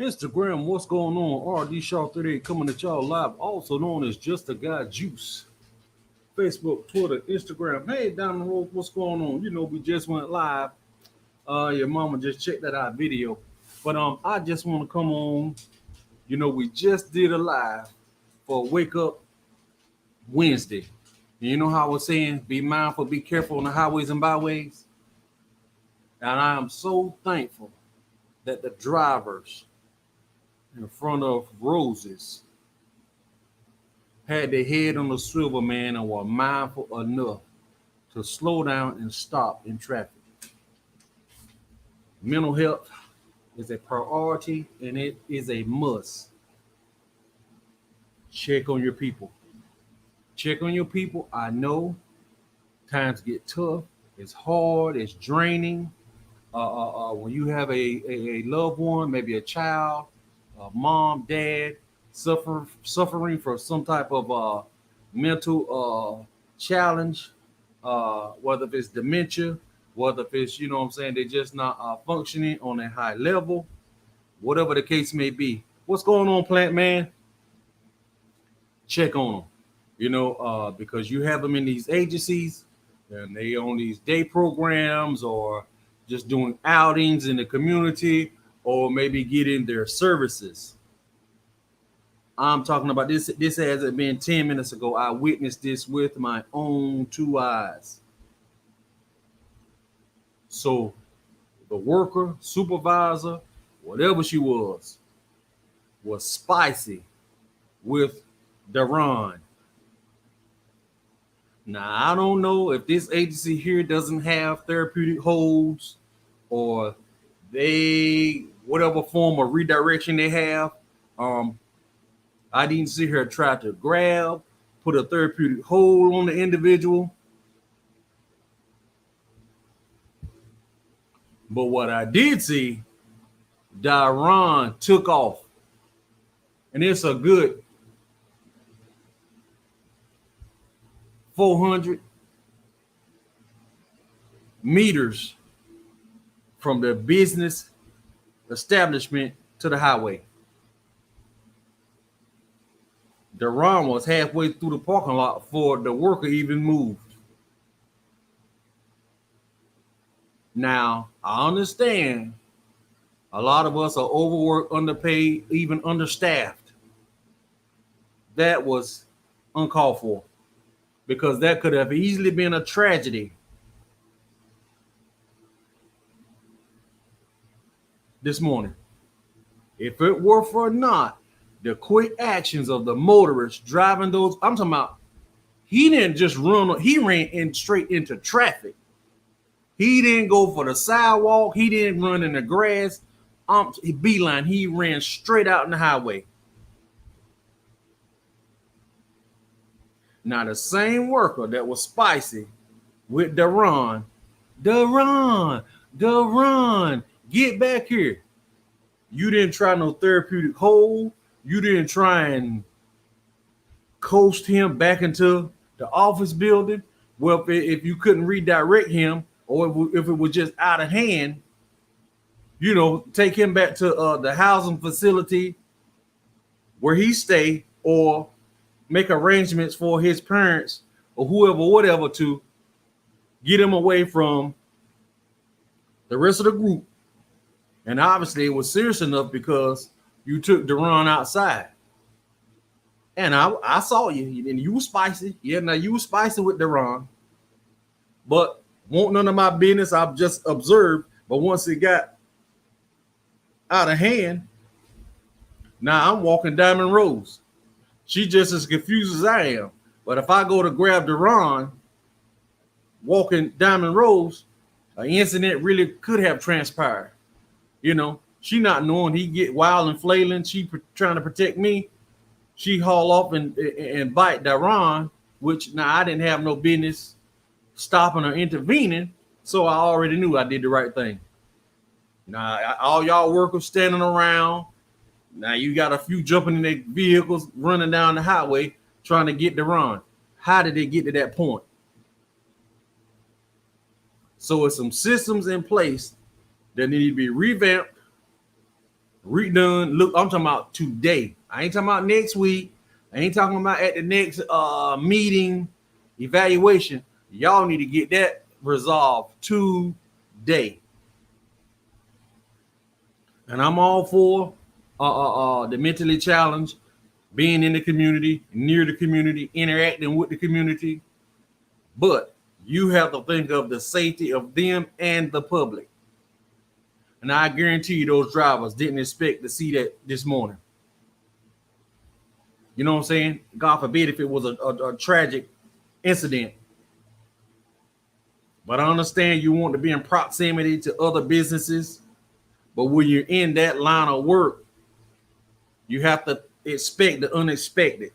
Instagram, what's going on? RD Shaw 38 coming at y'all live, also known as Just a Guy Juice. Facebook, Twitter, Instagram. Hey, Diamond Rose, what's going on? You know, we just went live. Your mama just checked that out video. But I just want to come on. You know, we just did a live for Wake Up Wednesday. And you know how I was saying, be mindful, be careful on the highways and byways. And I am so thankful that the drivers in front of Roses had their head on the swivel, man, and were mindful enough to slow down and stop in traffic. Mental health is a priority and it is a must. Check on your people. Check on your people. I know times get tough. It's hard. It's draining. When you have a loved one, maybe a child, a mom, dad, suffering from some type of mental challenge, whether if it's dementia, whether if it's, you know what I'm saying, they're just not functioning on a high level, whatever the case may be. What's going on, Plant Man? Check on them, because you have them in these agencies and they on these day programs or just doing outings in the community or maybe getting their services. I'm talking about this. This hasn't been 10 minutes ago. I witnessed this with my own two eyes. So the worker, supervisor, whatever she was spicy with Deron. Now, I don't know if this agency here doesn't have therapeutic holds or they, whatever form of redirection they have. I didn't see her try to grab, put a therapeutic hold on the individual. But what I did see, Daron took off. And it's a good 400 meters from the business establishment to the highway. Daron was halfway through the parking lot before the worker even moved. Now, I understand a lot of us are overworked, underpaid, even understaffed. That was uncalled for because that could have easily been a tragedy. This morning, if it were for not the quick actions of the motorists driving those, I'm talking about, he didn't just run, he ran in straight into traffic. He didn't go for the sidewalk. He didn't run in the grass. Beeline, he ran straight out in the highway. Now, the same worker that was spicy with Daron, get back here. You didn't try no therapeutic hold. You didn't try and coast him back into the office building. Well, if you couldn't redirect him or if it was just out of hand, take him back to the housing facility where he stay or make arrangements for his parents or whoever, whatever, to get him away from the rest of the group. And obviously it was serious enough because you took Daron outside. And I saw you, and you were spicy. Yeah, now you were spicy with Daron. But won't none of my business. I've just observed. But once it got out of hand, now I'm walking Diamond Rose. She just as confused as I am. But if I go to grab Daron, walking Diamond Rose, an incident really could have transpired. She not knowing he get wild and flailing. She trying to protect me. She haul off and bite Daron, which now I didn't have no business stopping or intervening. So I already knew I did the right thing. Now, all y'all workers standing around. Now you got a few jumping in their vehicles, running down the highway, trying to get Daron. How did they get to that point? So it's some systems in place that need to be revamped, Redone. Look, I'm talking about today. I ain't talking about next week. I ain't talking about at the next meeting evaluation. Y'all need to get that resolved today. And I'm all for the mentally challenged, being in the community, near the community, interacting with the community. But you have to think of the safety of them and the public. And I guarantee you those drivers didn't expect to see that this morning. You know what I'm saying? God forbid if it was a tragic incident. But I understand you want to be in proximity to other businesses. But when you're in that line of work, you have to expect the unexpected.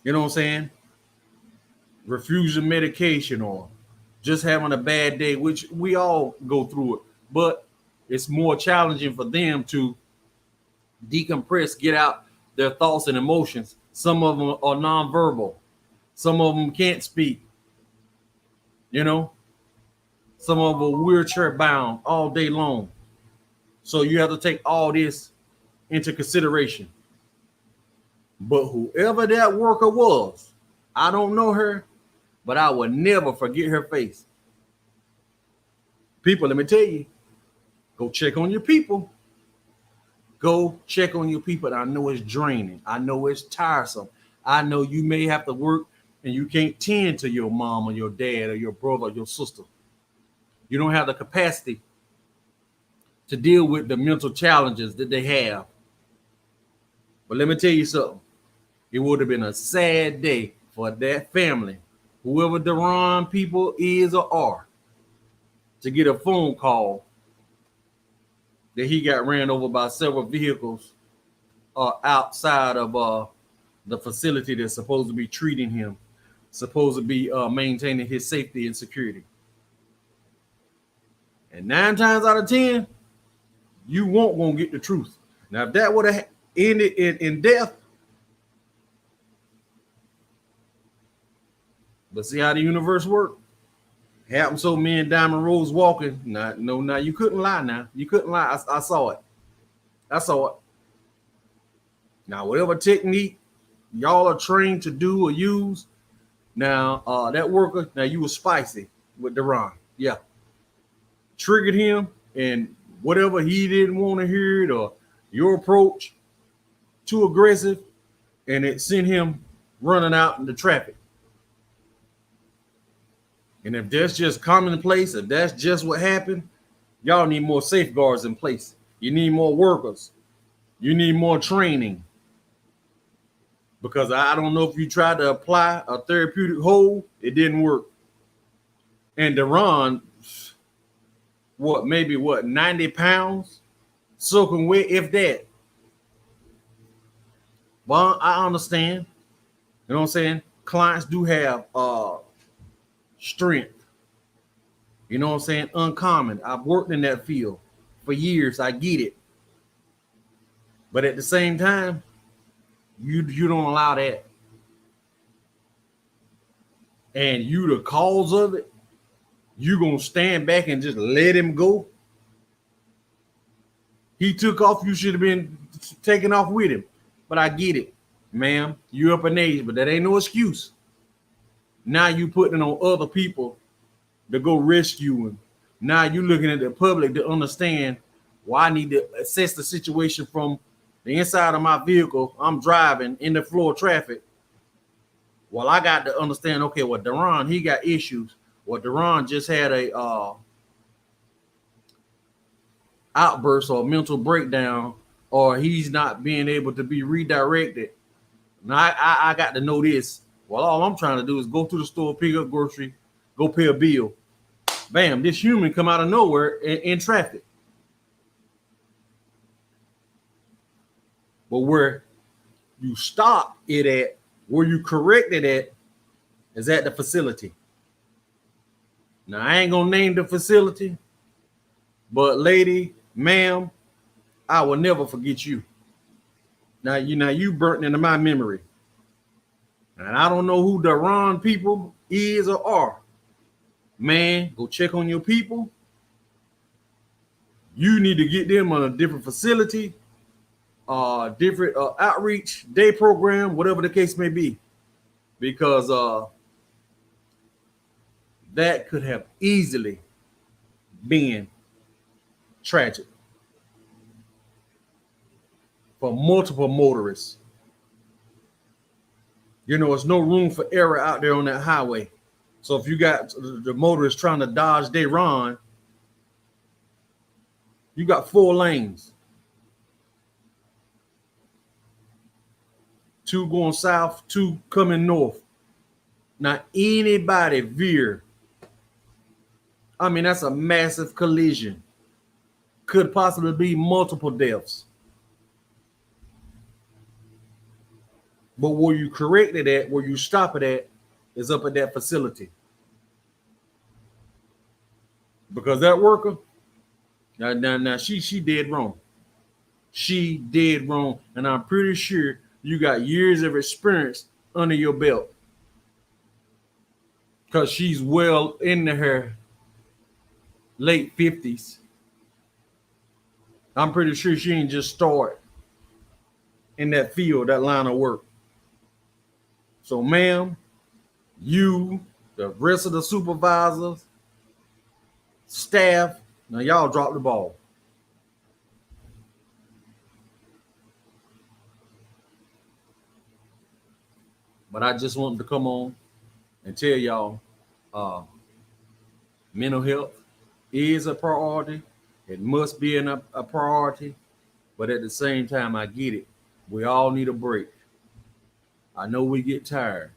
You know what I'm saying? Refusing medication or just having a bad day, which we all go through it. But it's more challenging for them to decompress, get out their thoughts and emotions. Some of them are nonverbal. Some of them can't speak. You know, some of them are wheelchair bound all day long. So you have to take all this into consideration. But whoever that worker was, I don't know her, but I will never forget her face. People, let me tell you, go check on your people. Go check on your people. I know it's draining. I know it's tiresome. I know you may have to work and you can't tend to your mom or your dad or your brother or your sister. You don't have the capacity to deal with the mental challenges that they have. But let me tell you something. It would have been a sad day for that family, whoever the Ron people is or are, to get a phone call that he got ran over by several vehicles outside of the facility that's supposed to be treating him, supposed to be maintaining his safety and security. And 9 times out of 10, you won't gonna get the truth. Now, if that would have ended in death, but see how the universe works. Happened so me and Diamond Rose walking. Now you couldn't lie. Now you couldn't lie. I saw it. I saw it. Now whatever technique y'all are trained to do or use, now that worker, now you were spicy with Deron. Yeah, triggered him, and whatever he didn't want to hear it or your approach too aggressive, and it sent him running out in the traffic. And if that's just commonplace, if that's just what happened, y'all need more safeguards in place. You need more workers. You need more training. Because I don't know if you tried to apply a therapeutic hold, it didn't work. And Deron, maybe 90 pounds? Soaking wet, if that. Well, I understand. You know what I'm saying? Clients do have strength. You know what I'm saying? Uncommon. I've worked in that field for years. I get it. But at the same time, you don't allow that. And you the cause of it. You gonna stand back and just let him go? He took off. You should have been taking off with him. But I get it, ma'am. You're up in age, but that ain't no excuse. Now you putting it on other people to go rescue him. Now you looking at the public to understand why I need to assess the situation from the inside of my vehicle. I'm driving in the flow of traffic. Well, I got to understand, okay, well, Deron, he got issues. Well, Deron just had a outburst or mental breakdown, or he's not being able to be redirected. Now I got to know this. Well, all I'm trying to do is go to the store, pick up grocery, go pay a bill. Bam, this human come out of nowhere in traffic. But where you stop it at, where you correct it at, is at the facility. Now, I ain't gonna name the facility, but lady, ma'am, I will never forget you. Now you burnt into my memory. And I don't know who the Ron people is or are. Man, go check on your people. You need to get them on a different facility, different outreach day program, whatever the case may be, because that could have easily been tragic for multiple motorists. You know, there's no room for error out there on that highway. So if you got the motorists trying to dodge they run, you got 4 lanes, 2 going south, 2 coming north. Now anybody veer, I mean, that's a massive collision. Could possibly be multiple deaths. But where you correct it at, where you stop it at, is up at that facility. Because that worker, now she did wrong. She did wrong. And I'm pretty sure you got years of experience under your belt. Because she's well into her late 50s. I'm pretty sure she ain't just start in that field, that line of work. So, ma'am, you, the rest of the supervisors, staff, now y'all drop the ball. But I just wanted to come on and tell y'all uh, mental health is a priority. It must be a priority. But at the same time, I get it. We all need a break. I know we get tired.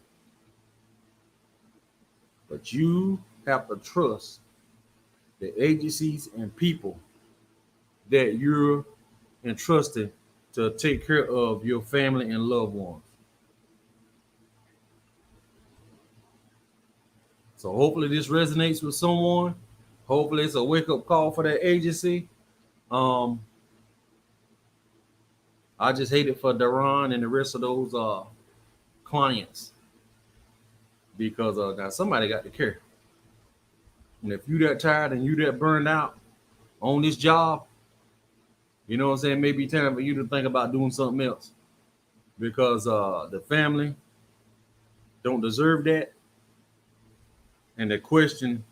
But you have to trust the agencies and people that you're entrusted to take care of your family and loved ones. So hopefully this resonates with someone. Hopefully it's a wake up call for that agency. Um, I just hate it for Daron and the rest of those clients because now somebody got to care. And if you that tired and you that burned out on this job, you know what I'm saying, maybe time for you to think about doing something else because the family don't deserve that. And the question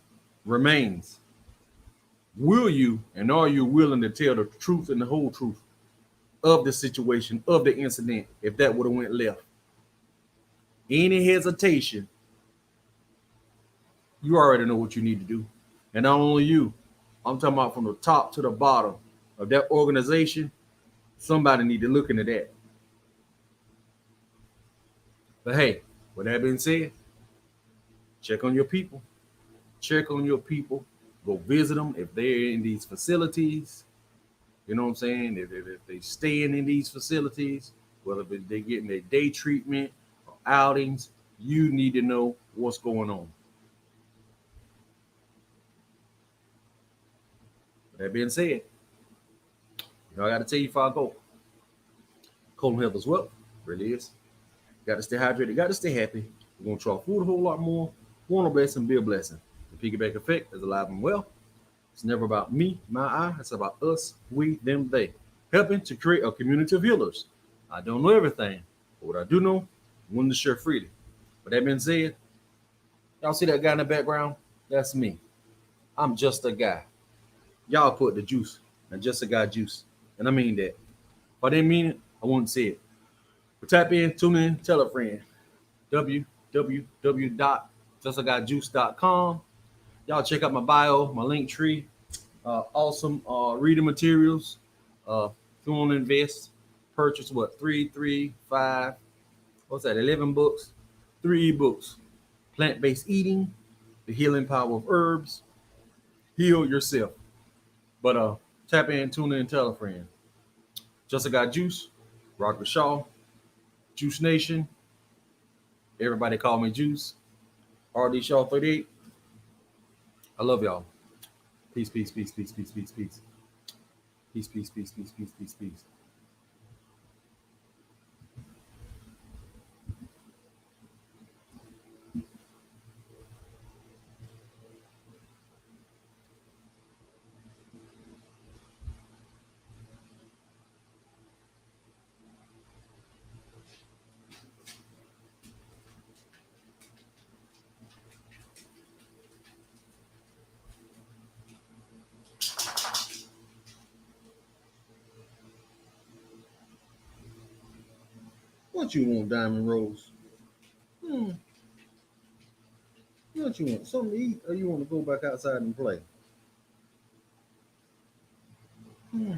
remains, will you and are you willing to tell the truth and the whole truth of the situation, of the incident, if that would have went left? Any hesitation, you already know what you need to do. And not only you, I'm talking about from the top to the bottom of that organization, somebody need to look into that. But hey, with that being said, check on your people. Check on your people. Go visit them if they're in these facilities. You know what I'm saying? If they staying in these facilities, whether they're getting their day treatment or outings, you need to know what's going on. With that being said, I got to tell you before I go, colon health is wealth. Really is. Got to stay hydrated. Got to stay happy. We're going to try food a whole lot more. Want a blessing, be a blessing. The piggyback effect is alive and well. It's never about me, my I. It's about us, we, them, they. Helping to create a community of healers. I don't know everything, but what I do know, I'm willing to share freely. With that being said, y'all see that guy in the background? That's me. I'm just a guy. Y'all put the juice and just a guy juice. And I mean that. If I didn't mean it, I wouldn't say it. But type in, tune in, tell a friend. www.justaguyjuice.com. Y'all check out my bio, my link tree. Awesome reading materials. If you want to invest, purchase what? 5, what's that? 11 books, 3 ebooks. Plant-based eating, the healing power of herbs, heal yourself. But tap in, tune in, tell a friend. Just a Guy Juice, Roger Shaw, Juice Nation. Everybody call me Juice. RD Shaw 38. I love y'all. Peace, peace, peace, peace, peace, peace, peace. Peace, peace, peace, peace, peace, peace, peace. What you want, Diamond Rose? Hmm. What you want? Something to eat, or you want to go back outside and play? Hmm.